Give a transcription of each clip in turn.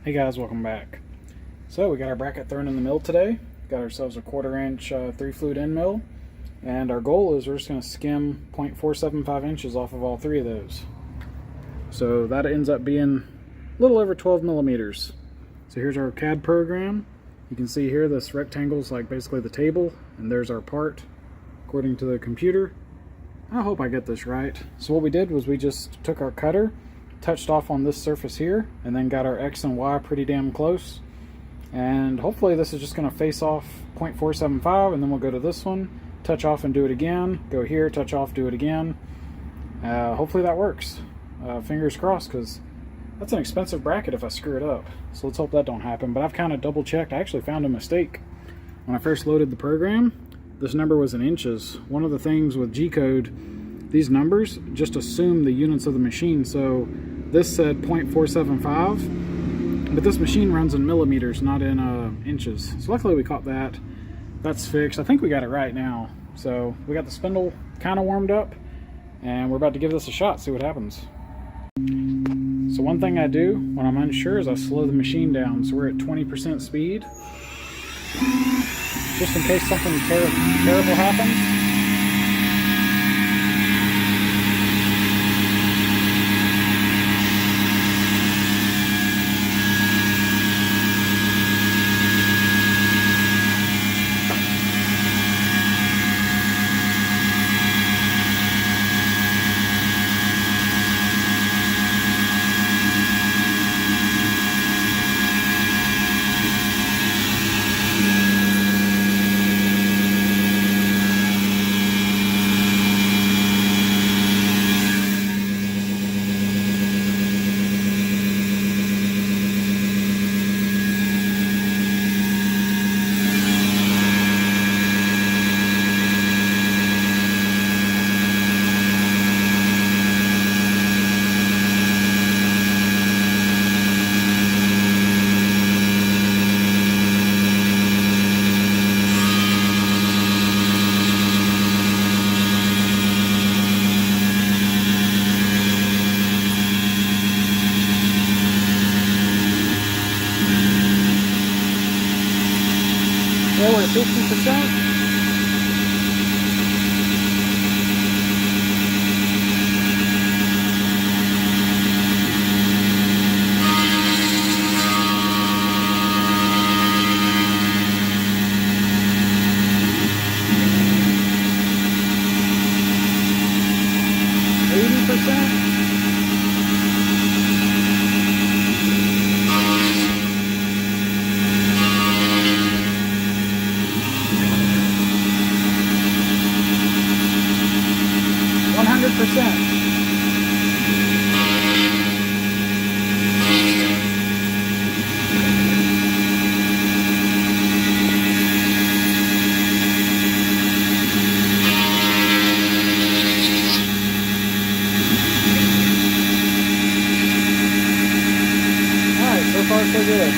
Hey guys, welcome back. So we got our bracket thrown in the mill today. Got ourselves a 1/4 inch 3 fluid end mill, and our goal is we're just going to skim 0.475 inches off of all 3 of those. So that ends up being a little over 12 millimeters. So here's our CAD program. You can see here this rectangle is like basically the table, and there's our part according to the computer. I hope I get this right. So what we did was we just took our cutter, touched off on this surface here, and then got our X and Y pretty damn close. And hopefully this is just going to face off 0.475, and then we'll go to this one, touch off and do it again, go here, touch off, do it again. Hopefully that works. Fingers crossed, because that's an expensive bracket if I screw it up. So let's hope that don't happen. But I've kind of double checked. I actually found a mistake. When I first loaded the program, this number was in inches. One of the things with G-code, these numbers just assume the units of the machine. So this said 0.475, but this machine runs in millimeters, not in inches. So luckily we caught that. That's fixed. I think we got it right now. So we got the spindle kind of warmed up, and we're about to give this a shot, see what happens. So one thing I do when I'm unsure is I slow the machine down. So we're at 20% speed, just in case something terrible happens. Yeah, we're at 50%. So far, so good.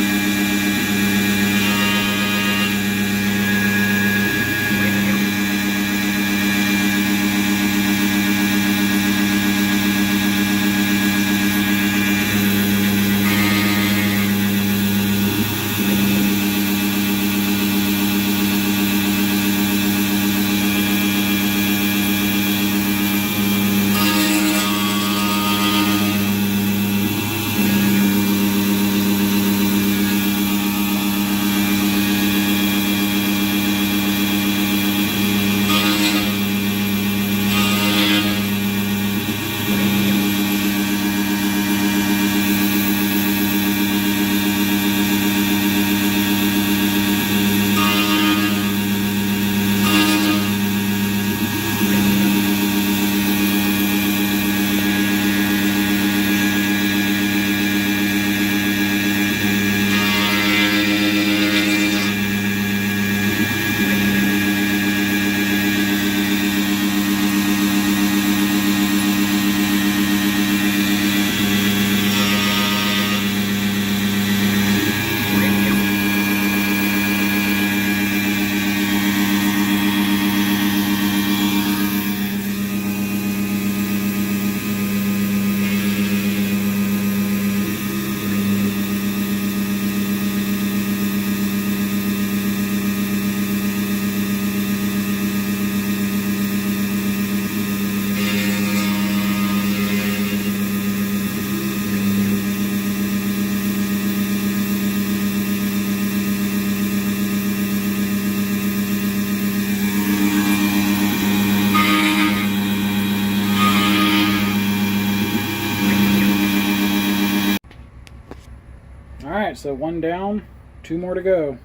Alright, so one down, two more to go.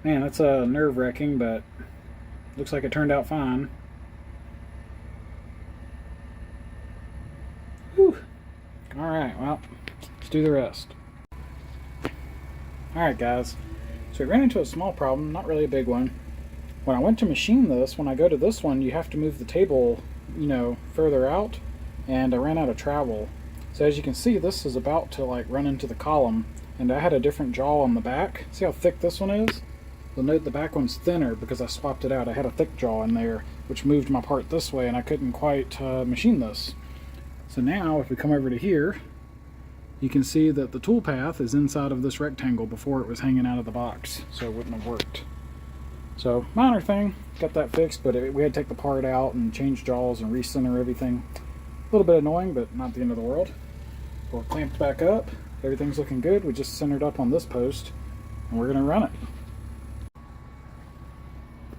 Man, that's nerve-wracking, but looks like it turned out fine. Whew. Alright, well, let's do the rest. Alright guys, so we ran into a small problem, not really a big one. When I went to machine this, when I go to this one, you have to move the table, further out, and I ran out of travel. So as you can see, this is about to like run into the column, and I had a different jaw on the back. See how thick this one is? You'll note the back one's thinner because I swapped it out. I had a thick jaw in there, which moved my part this way, and I couldn't quite machine this. So now, if we come over to here, you can see that the tool path is inside of this rectangle before it was hanging out of the box, so it wouldn't have worked. So, minor thing, got that fixed, but we had to take the part out and change jaws and recenter everything. A little bit annoying, but not the end of the world. We're clamped back up, everything's looking good. We just centered up on this post, and we're going to run it.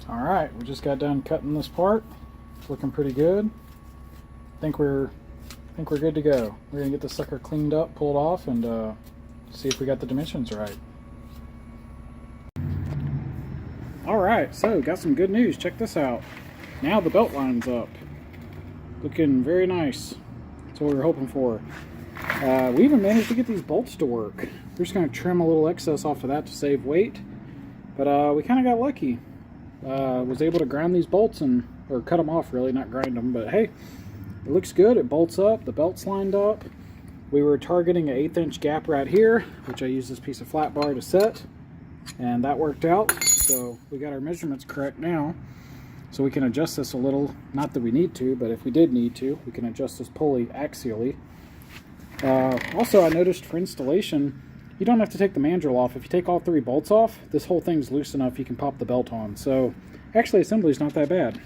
Alright, we just got done cutting this part. It's looking pretty good. I think we're good to go. We're going to get this sucker cleaned up, pulled off, and see if we got the dimensions right. Alright, so got some good news. Check this out. Now the belt line's up. Looking very nice. That's what we were hoping for. We even managed to get these bolts to work. We're just going to trim a little excess off of that to save weight. But we kind of got lucky. Was able to grind these bolts or cut them off really, not grind them. But hey, it looks good. It bolts up. The belt's lined up. We were targeting an 1/8 inch gap right here, which I used this piece of flat bar to set. And that worked out. So we got our measurements correct now. So we can adjust this a little. Not that we need to, but if we did need to, we can adjust this pulley axially. Also, I noticed for installation, you don't have to take the mandrel off. If you take all 3 bolts off, this whole thing's loose enough you can pop the belt on. So actually, assembly is not that bad.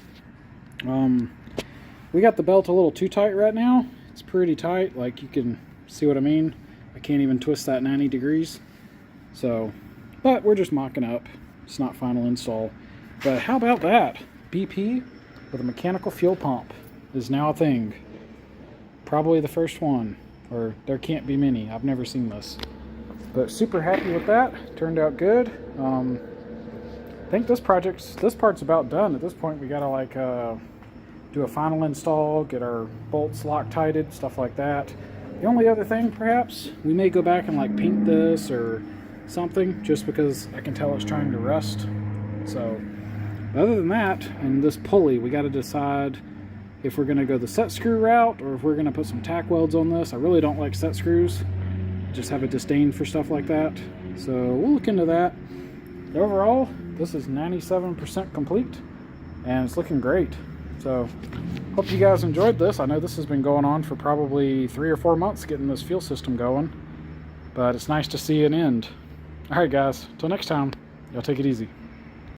We got the belt a little too tight right now. It's pretty tight, like you can see what I mean. I can't even twist that 90 degrees. So, but we're just mocking up. It's not final install. But how about that? BP with a mechanical fuel pump is now a thing. Probably the first one, or there can't be many. I've never seen this. But super happy with that. Turned out good. I think this part's about done. At this point, we gotta like do a final install, get our bolts Loctited, stuff like that. The only other thing, perhaps, we may go back and like paint this or something, just because I can tell it's trying to rust. So, other than that, and this pulley, we got to decide if we're going to go the set screw route or if we're going to put some tack welds on this. I really don't like set screws. Just have a disdain for stuff like that. So we'll look into that. Overall, this is 97% complete, and it's looking great. So, hope you guys enjoyed this. I know this has been going on for probably 3 or 4 months getting this fuel system going, but it's nice to see an end. Alright guys, till next time, y'all take it easy.